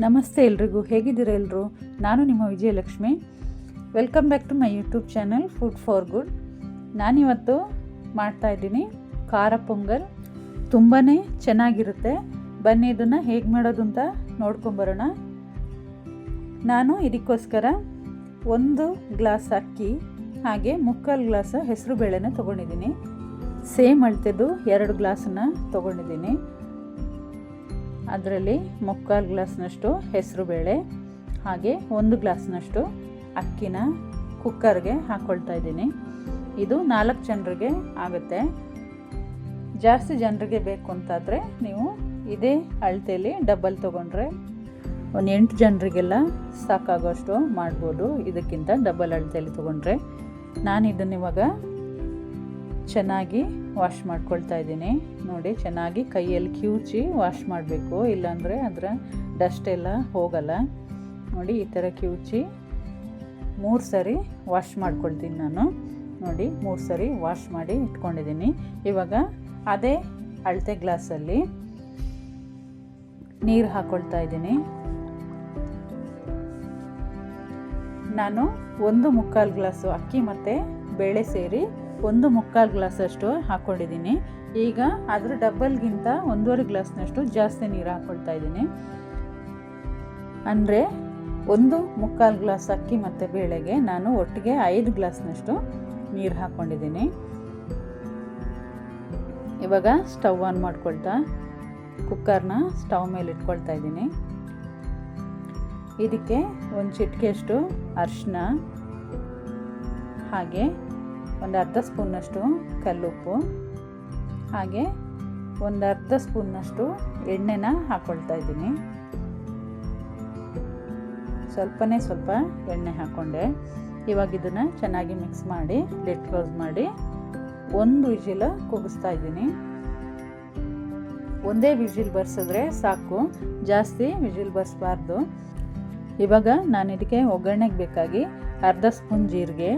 ನಮಸ್ತೆ ಎಲ್ರಿಗೂ, ಹೇಗಿದ್ದೀರಾ ಎಲ್ಲರೂ? ನಾನು ನಿಮ್ಮ Vijayalakshmi. Welcome back to my YouTube channel food for good. ನಾನಿವತ್ತು ಮಾಡ್ತಾಯಿದ್ದೀನಿ ಖಾರ ಪೊಂಗಲ್. ತುಂಬಾ ಚೆನ್ನಾಗಿರುತ್ತೆ. ಬನ್ನಿ ಇದನ್ನು ಹೇಗೆ ಮಾಡೋದು ಅಂತ ನೋಡ್ಕೊಂಬರೋಣ. ನಾನು ಇದಕ್ಕೋಸ್ಕರ 1 ಗ್ಲಾಸ್ ಅಕ್ಕಿ ಹಾಗೆ 3/4 ಗ್ಲಾಸ್ ಹೆಸರು ಬೇಳೆನ ತೊಗೊಂಡಿದ್ದೀನಿ. ಸೇಮ್ ಅಳತೆದು 2 ಗ್ಲಾಸನ್ನು ತೊಗೊಂಡಿದ್ದೀನಿ. ಅದರಲ್ಲಿ 3/4 ಗ್ಲಾಸ್ನಷ್ಟು ಹೆಸರು ಬೇಳೆ ಹಾಗೆ 1 ಗ್ಲಾಸ್ನಷ್ಟು ಅಕ್ಕಿನ ಕುಕ್ಕರ್ಗೆ ಹಾಕ್ಕೊಳ್ತಾ ಇದ್ದೀನಿ. ಇದು 4 ಜನರಿಗೆ ಆಗುತ್ತೆ. ಜಾಸ್ತಿ ಜನರಿಗೆ ಬೇಕು ಅಂತಾದರೆ ನೀವು ಇದೇ ಅಳತೆಯಲ್ಲಿ ಡಬಲ್ ತೊಗೊಂಡ್ರೆ ಒಂದು 8 ಜನರಿಗೆಲ್ಲ ಸಾಕಾಗೋಷ್ಟು ಮಾಡ್ಬೋದು. ಇದಕ್ಕಿಂತ ಡಬಲ್ ಅಳತೆಯಲ್ಲಿ ತೊಗೊಂಡ್ರೆ. ನಾನು ಇದನ್ನು ಇವಾಗ ಚೆನ್ನಾಗಿ ವಾಶ್ ಮಾಡ್ಕೊಳ್ತಾ ಇದ್ದೀನಿ. ನೋಡಿ, ಚೆನ್ನಾಗಿ ಕೈಯಲ್ಲಿ ಕಿವುಚಿ ವಾಶ್ ಮಾಡಬೇಕು, ಇಲ್ಲಾಂದರೆ ಅದರ ಡಸ್ಟ್ ಎಲ್ಲ ಹೋಗಲ್ಲ. ನೋಡಿ, ಈ ಥರ ಕಿವುಚಿ 3 ಸರಿ ವಾಶ್ ಮಾಡ್ಕೊಳ್ತೀನಿ ನಾನು. ನೋಡಿ, 3 ಸರಿ ವಾಶ್ ಮಾಡಿ ಇಟ್ಕೊಂಡಿದ್ದೀನಿ. ಇವಾಗ ಅದೇ ಅಳತೆ ಗ್ಲಾಸಲ್ಲಿ ನೀರು ಹಾಕ್ಕೊಳ್ತಾ ಇದ್ದೀನಿ. ನಾನು 1/4 ಗ್ಲಾಸು ಅಕ್ಕಿ ಮತ್ತು ಬೇಳೆ ಸೇರಿ 1/4 ಗ್ಲಾಸಷ್ಟು ಹಾಕ್ಕೊಂಡಿದ್ದೀನಿ. ಈಗ ಅದರ ಡಬ್ಬಲ್ಗಿಂತ 1.5 ಗ್ಲಾಸ್ನಷ್ಟು ಜಾಸ್ತಿ ನೀರು ಹಾಕ್ಕೊಳ್ತಾ ಇದ್ದೀನಿ. ಅಂದರೆ 1/4 ಗ್ಲಾಸ್ ಅಕ್ಕಿ ಮತ್ತು ಬೇಳೆಗೆ ನಾನು ಒಟ್ಟಿಗೆ 5 ಗ್ಲಾಸ್ನಷ್ಟು ನೀರು ಹಾಕ್ಕೊಂಡಿದ್ದೀನಿ. ಇವಾಗ ಸ್ಟವ್ ಆನ್ ಮಾಡ್ಕೊಳ್ತಾ ಕುಕ್ಕರ್ನ ಸ್ಟವ್ ಮೇಲೆ ಇಟ್ಕೊಳ್ತಾ ಇದ್ದೀನಿ. ಇದಕ್ಕೆ 1 ಚಿಟಿಕೆಯಷ್ಟು ಅರಿಶಿನ ಹಾಗೆ ಒಂದು ಅರ್ಧ ಸ್ಪೂನ್ನಷ್ಟು ಕಲ್ಲುಪ್ಪು ಹಾಗೆ ಒಂದು ಅರ್ಧ ಸ್ಪೂನ್ನಷ್ಟು ಎಣ್ಣೆನ ಹಾಕ್ಕೊಳ್ತಾ ಇದ್ದೀನಿ. ಸ್ವಲ್ಪ ಎಣ್ಣೆ ಹಾಕ್ಕೊಂಡೆ. ಇವಾಗ ಇದನ್ನು ಚೆನ್ನಾಗಿ ಮಿಕ್ಸ್ ಮಾಡಿ ಲಿಡ್ ಕ್ಲೋಸ್ ಮಾಡಿ 1 ವಿಜಿಲ್ ಕೂಗಿಸ್ತಾ ಇದ್ದೀನಿ. ಒಂದೇ ವಿಜಿಲ್ ಬರ್ಸಿದ್ರೆ ಸಾಕು, ಜಾಸ್ತಿ ವಿಜಿಲ್ ಬರ್ಸ್ಬಾರ್ದು. ಇವಾಗ ನಾನು ಇದಕ್ಕೆ ಒಗ್ಗರಣೆಗೆ ಬೇಕಾಗಿ ಅರ್ಧ ಸ್ಪೂನ್ ಜೀರಿಗೆ,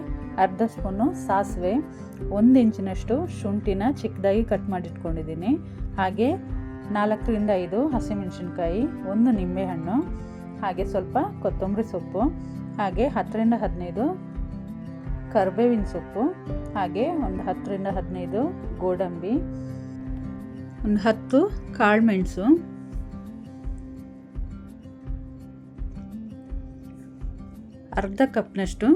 ಅರ್ಧ ಸ್ಪೂನು ಸಾಸಿವೆ, 1 ಇಂಚಿನಷ್ಟು ಶುಂಠಿನ ಚಿಕ್ಕದಾಗಿ ಕಟ್ ಮಾಡಿಟ್ಕೊಂಡಿದ್ದೀನಿ. ಹಾಗೆ 4ರಿಂದ 5 ಹಸಿಮೆಣಸಿನ್ಕಾಯಿ, 1 ನಿಂಬೆಹಣ್ಣು ಹಾಗೆ ಸ್ವಲ್ಪ ಕೊತ್ತಂಬರಿ ಸೊಪ್ಪು ಹಾಗೆ 10ರಿಂದ 15 ಕರಿಬೇವಿನ ಸೊಪ್ಪು ಹಾಗೆ ಒಂದು 10ರಿಂದ 15 ಗೋಡಂಬಿ, ಒಂದು 10 ಕಾಳುಮೆಣಸು, ಅರ್ಧ ಕಪ್ನಷ್ಟು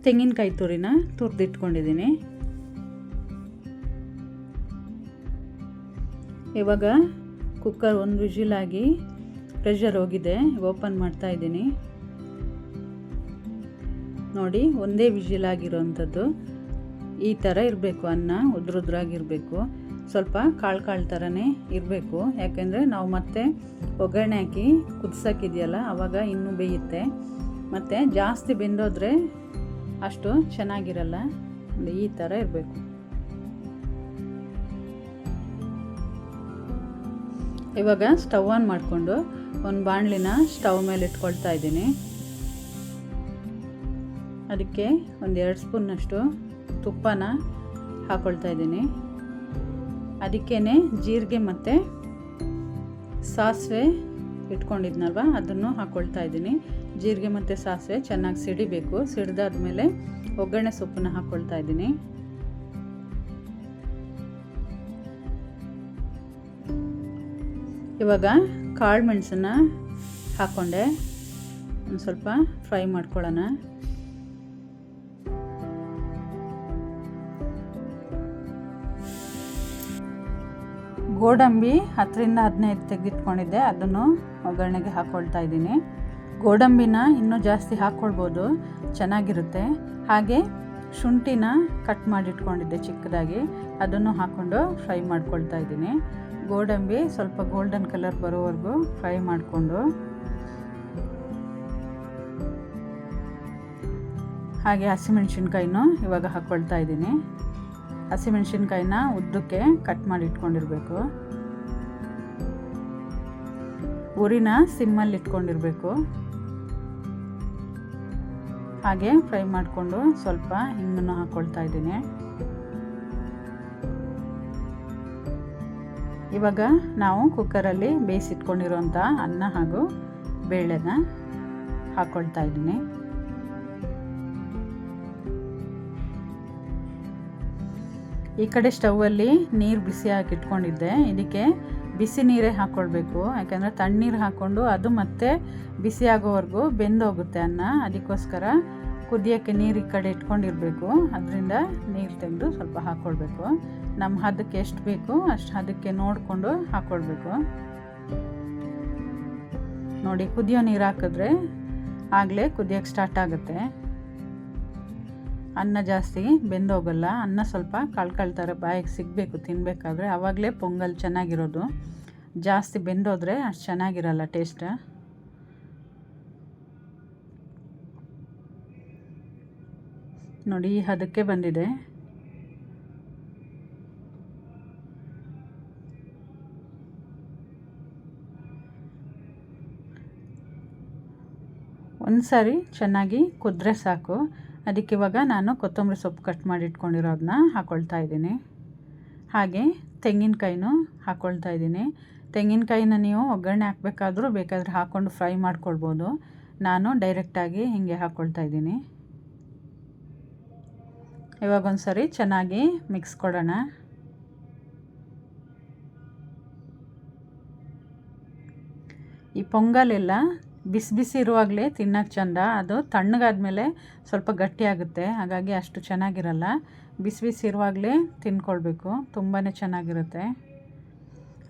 ತೆಂಗಿನಕಾಯಿ ತುರಿನ ತುರಿದಿಟ್ಕೊಂಡಿದ್ದೀನಿ. ಇವಾಗ ಕುಕ್ಕರ್ 1 ವಿಜಿಲ್ ಆಗಿ ಪ್ರೆಷರ್ ಹೋಗಿದೆ. ಓಪನ್ ಮಾಡ್ತಾ ಇದ್ದೀನಿ. ನೋಡಿ, ಒಂದೇ ವಿಜಿಲ್ ಆಗಿರೋವಂಥದ್ದು ಈ ಥರ ಇರಬೇಕು. ಅನ್ನ ಉದ್ರುದ್ರಾಗಿರಬೇಕು. ಸ್ವಲ್ಪ ಕಾಳು ಥರನೇ ಇರಬೇಕು. ಯಾಕೆಂದರೆ ನಾವು ಮತ್ತೆ ಒಗ್ಗರಣೆ ಹಾಕಿ ಕುದಿಸೋಕ್ಕಿದೆಯಲ್ಲ, ಆವಾಗ ಇನ್ನೂ ಬೇಯುತ್ತೆ. ಮತ್ತು ಜಾಸ್ತಿ ಬೆಂದೋದ್ರೆ ಅಷ್ಟು ಚೆನ್ನಾಗಿರಲ್ಲ. ಈ ಥರ ಇರಬೇಕು. ಇವಾಗ ಸ್ಟವ್ ಆನ್ ಮಾಡಿಕೊಂಡು ಒಂದು ಬಾಣಲಿನ ಸ್ಟವ್ ಮೇಲೆ ಇಟ್ಕೊಳ್ತಾ ಇದ್ದೀನಿ. ಅದಕ್ಕೆ ಒಂದು 2 ಸ್ಪೂನ್ನಷ್ಟು ತುಪ್ಪನ ಹಾಕ್ಕೊಳ್ತಾ ಇದ್ದೀನಿ. ಅದಕ್ಕೇ ಜೀರಿಗೆ ಮತ್ತು ಸಾಸಿವೆ ಇಟ್ಕೊಂಡಿದ್ನಲ್ವ, ಅದನ್ನು ಹಾಕ್ಕೊಳ್ತಾ ಇದ್ದೀನಿ. ಜೀರಿಗೆ ಮತ್ತು ಸಾಸಿವೆ ಚೆನ್ನಾಗಿ ಸಿಡಿಬೇಕು. ಸಿಡಿದಾದ್ಮೇಲೆ ಒಗ್ಗರಣೆ ಸೊಪ್ಪನ್ನ ಹಾಕ್ಕೊಳ್ತಾ ಇದ್ದೀನಿ. ಇವಾಗ ಕಾಳು ಮೆಣಸನ್ನು ಹಾಕ್ಕೊಂಡೆ. ಒಂದು ಸ್ವಲ್ಪ ಫ್ರೈ ಮಾಡ್ಕೊಳ್ಳೋಣ. ಗೋಡಂಬಿ 10ರಿಂದ 15 ತೆಗೆದಿಟ್ಕೊಂಡಿದ್ದೆ, ಅದನ್ನು ಒಗ್ಗರಣೆಗೆ ಹಾಕ್ಕೊಳ್ತಾ ಇದ್ದೀನಿ. ಗೋಡಂಬಿನ ಇನ್ನೂ ಜಾಸ್ತಿ ಹಾಕ್ಕೊಳ್ಬೋದು, ಚೆನ್ನಾಗಿರುತ್ತೆ. ಹಾಗೆ ಶುಂಠಿನ ಕಟ್ ಮಾಡಿಟ್ಕೊಂಡಿದ್ದೆ ಚಿಕ್ಕದಾಗಿ, ಅದನ್ನು ಹಾಕ್ಕೊಂಡು ಫ್ರೈ ಮಾಡ್ಕೊಳ್ತಾ ಇದ್ದೀನಿ. ಗೋಡಂಬಿ ಸ್ವಲ್ಪ ಗೋಲ್ಡನ್ ಕಲರ್ ಬರೋವರೆಗೂ ಫ್ರೈ ಮಾಡಿಕೊಂಡು, ಹಾಗೆ ಹಸಿಮೆಣಸಿನ್ಕಾಯಿನೂ ಇವಾಗ ಹಾಕ್ಕೊಳ್ತಾ ಇದ್ದೀನಿ. ಹಸಿಮೆಣಸಿನ್ಕಾಯಿನ ಉದ್ದಕ್ಕೆ ಕಟ್ ಮಾಡಿ ಇಟ್ಕೊಂಡಿರಬೇಕು. ಉರಿನ ಸಿಮ್ಮಲ್ಲಿ ಇಟ್ಕೊಂಡಿರಬೇಕು. ಹಾಗೆ ಫ್ರೈ ಮಾಡಿಕೊಂಡು ಸ್ವಲ್ಪ ಹಿಂಗನ್ನು ಹಾಕ್ಕೊಳ್ತಾ ಇದ್ದೀನಿ. ಇವಾಗ ನಾವು ಕುಕ್ಕರಲ್ಲಿ ಬೇಯಿಸಿಟ್ಕೊಂಡಿರೋಂಥ ಅನ್ನ ಹಾಗೂ ಬೇಳೆನ ಹಾಕ್ಕೊಳ್ತಾ ಇದ್ದೀನಿ. ಈ ಕಡೆ ಸ್ಟವ್ವಲ್ಲಿ ನೀರು ಬಿಸಿ ಹಾಕಿಟ್ಕೊಂಡಿದ್ದೆ. ಇದಕ್ಕೆ ಬಿಸಿ ನೀರೇ ಹಾಕ್ಕೊಳ್ಬೇಕು, ಯಾಕೆಂದರೆ ತಣ್ಣೀರು ಹಾಕ್ಕೊಂಡು ಅದು ಮತ್ತೆ ಬಿಸಿ ಆಗೋವರೆಗೂ ಬೆಂದೋಗುತ್ತೆ ಅನ್ನ. ಅದಕ್ಕೋಸ್ಕರ ಕುದಿಯೋಕ್ಕೆ ನೀರು ಈ ಕಡೆ ಇಟ್ಕೊಂಡಿರಬೇಕು. ಅದರಿಂದ ನೀರು ತೆಗೆದು ಸ್ವಲ್ಪ ಹಾಕ್ಕೊಳ್ಬೇಕು. ನಮ್ಮ ಹದಕ್ಕೆ ಎಷ್ಟು ಬೇಕು ಅಷ್ಟು ಹದಕ್ಕೆ ನೋಡಿಕೊಂಡು ಹಾಕ್ಕೊಳ್ಬೇಕು. ನೋಡಿ, ಕುದಿಯೋ ನೀರು ಹಾಕಿದ್ರೆ ಆಗಲೇ ಕುದಿಯೋಕ್ಕೆ ಸ್ಟಾರ್ಟ್ ಆಗುತ್ತೆ. ಅನ್ನ ಜಾಸ್ತಿ ಬೆಂದೋಗಲ್ಲ. ಅನ್ನ ಸ್ವಲ್ಪ ಕಳ್ಕೊಳ್ತಾರೆ, ಬಾಯಿಗೆ ಸಿಗಬೇಕು ತಿನ್ನಬೇಕಾದ್ರೆ. ಆವಾಗಲೇ ಪೊಂಗಲ್ ಚೆನ್ನಾಗಿರೋದು. ಜಾಸ್ತಿ ಬೆಂದೋದ್ರೆ ಅಷ್ಟು ಚೆನ್ನಾಗಿರಲ್ಲ ಟೇಸ್ಟ್. ನೋಡಿ, ಈ ಹದಕ್ಕೆ ಬಂದಿದೆ. ಒಂದು ಸಾರಿ ಚೆನ್ನಾಗಿ ಕುದ್ರೆ ಸಾಕು. ಅದಕ್ಕೆ ಇವಾಗ ನಾನು ಕೊತ್ತಂಬರಿ ಸೊಪ್ಪು ಕಟ್ ಮಾಡಿ ಇಟ್ಕೊಂಡಿರೋದನ್ನ ಹಾಕ್ಕೊಳ್ತಾ ಇದ್ದೀನಿ. ಹಾಗೆ ತೆಂಗಿನಕಾಯಿನೂ ಹಾಕ್ಕೊಳ್ತಾ ಇದ್ದೀನಿ. ತೆಂಗಿನಕಾಯಿನ ನೀವು ಒಗ್ಗರಣೆ ಹಾಕಬೇಕಾದ್ರೂ ಬೇಕಾದರೆ ಹಾಕ್ಕೊಂಡು ಫ್ರೈ ಮಾಡ್ಕೊಳ್ಬೋದು. ನಾನು ಡೈರೆಕ್ಟಾಗಿ ಹೀಗೆ ಹಾಕ್ಕೊಳ್ತಾ ಇದ್ದೀನಿ. ಇವಾಗ ಒಂದು ಸರಿ ಚೆನ್ನಾಗಿ ಮಿಕ್ಸ್ ಕೊಡೋಣ. ಈ ಪೊಂಗಲೆಲ್ಲ ಬಿಸಿ ಬಿಸಿ ಇರುವಾಗಲೇ ತಿನ್ನೋಕ್ಕೆ ಚೆಂದ. ಅದು ತಣ್ಣಗಾದ್ಮೇಲೆ ಸ್ವಲ್ಪ ಗಟ್ಟಿಯಾಗುತ್ತೆ, ಹಾಗಾಗಿ ಅಷ್ಟು ಚೆನ್ನಾಗಿರಲ್ಲ. ಬಿಸಿ ಬಿಸಿ ಇರುವಾಗಲೇ ತಿನ್ಕೊಳ್ಬೇಕು, ತುಂಬಾ ಚೆನ್ನಾಗಿರುತ್ತೆ.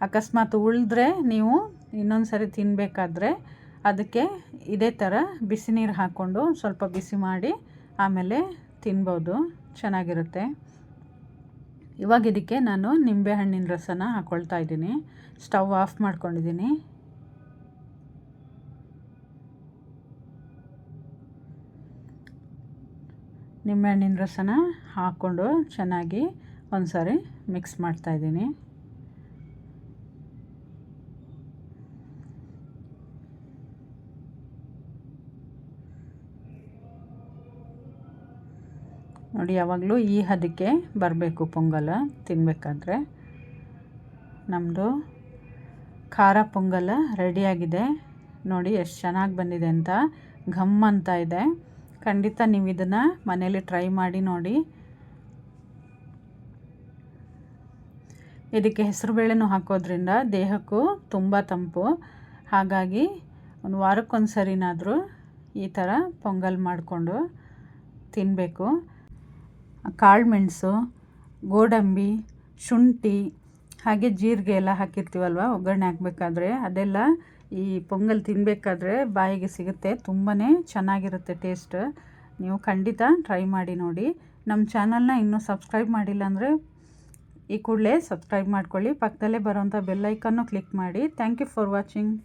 ಅಕಸ್ಮಾತ್ ಉಳಿದ್ರೆ ನೀವು ಇನ್ನೊಂದು ಸರಿ ತಿನ್ನಬೇಕಾದ್ರೆ ಅದಕ್ಕೆ ಇದೇ ಥರ ಬಿಸಿ ನೀರು ಹಾಕ್ಕೊಂಡು ಸ್ವಲ್ಪ ಬಿಸಿ ಮಾಡಿ ಆಮೇಲೆ ತಿನ್ಬೋದು, ಚೆನ್ನಾಗಿರುತ್ತೆ. ಇವಾಗ ಇದಕ್ಕೆ ನಾನು ನಿಂಬೆಹಣ್ಣಿನ ರಸನ ಹಾಕ್ಕೊಳ್ತಾ ಇದ್ದೀನಿ. ಸ್ಟವ್ ಆಫ್ ಮಾಡ್ಕೊಂಡಿದ್ದೀನಿ. ನಿಂಬೆಹಣ್ಣಿನ ರಸನ ಹಾಕ್ಕೊಂಡು ಚೆನ್ನಾಗಿ ಒಂದು ಸಾರಿ ಮಿಕ್ಸ್ ಮಾಡ್ತಾಯಿದ್ದೀನಿ. ನೋಡಿ, ಯಾವಾಗಲೂ ಈ ಹದಕ್ಕೆ ಬರಬೇಕು ಪೊಂಗಲ್ ತಿನ್ನಬೇಕಾದ್ರೆ. ನಮ್ಮದು ಖಾರ ಪೊಂಗಲ್ ರೆಡಿಯಾಗಿದೆ. ನೋಡಿ ಎಷ್ಟು ಚೆನ್ನಾಗಿ ಬಂದಿದೆ ಅಂತ, ಘಮ್ ಅಂತ ಇದೆ. ಖಂಡಿತ ನೀವು ಇದನ್ನು ಮನೇಲಿ ಟ್ರೈ ಮಾಡಿ ನೋಡಿ. ಇದಕ್ಕೆ ಹೆಸರುಬೇಳೆನೂ ಹಾಕೋದ್ರಿಂದ ದೇಹಕ್ಕೂ ತುಂಬ ತಂಪು. ಹಾಗಾಗಿ ಒಂದು ವಾರಕ್ಕೊಂದು ಸರಿನಾದರೂ ಈ ಥರ ಪೊಂಗಲ್ ಮಾಡಿಕೊಂಡು ತಿನ್ನಬೇಕು. ಕಾಳುಮೆಣಸು, ಗೋಡಂಬಿ, ಶುಂಠಿ ಹಾಗೆ ಜೀರಿಗೆ ಎಲ್ಲ ಹಾಕಿರ್ತೀವಲ್ವ ಒಗ್ಗರಣೆ ಹಾಕಬೇಕಾದ್ರೆ, ಅದೆಲ್ಲ ಈ ಪೊಂಗಲ್ ತಿನ್ನಬೇಕಾದ್ರೆ ಬಾಯಿಗೆ ಸಿಗುತ್ತೆ. ತುಂಬಾ ಚೆನ್ನಾಗಿರುತ್ತೆ ಟೇಸ್ಟ್. ನೀವು ಖಂಡಿತ ಟ್ರೈ ಮಾಡಿ ನೋಡಿ. ನಮ್ಮ ಚಾನಲ್ನ ಇನ್ನೂ ಸಬ್ಸ್ಕ್ರೈಬ್ ಮಾಡಿಲ್ಲ ಅಂದರೆ ಈ ಕೂಡಲೇ ಸಬ್ಸ್ಕ್ರೈಬ್ ಮಾಡ್ಕೊಳ್ಳಿ. ಪಕ್ಕದಲ್ಲೇ ಬರೋವಂಥ ಬೆಲ್ ಐಕನ್ನು ಕ್ಲಿಕ್ ಮಾಡಿ. Thank you for watching.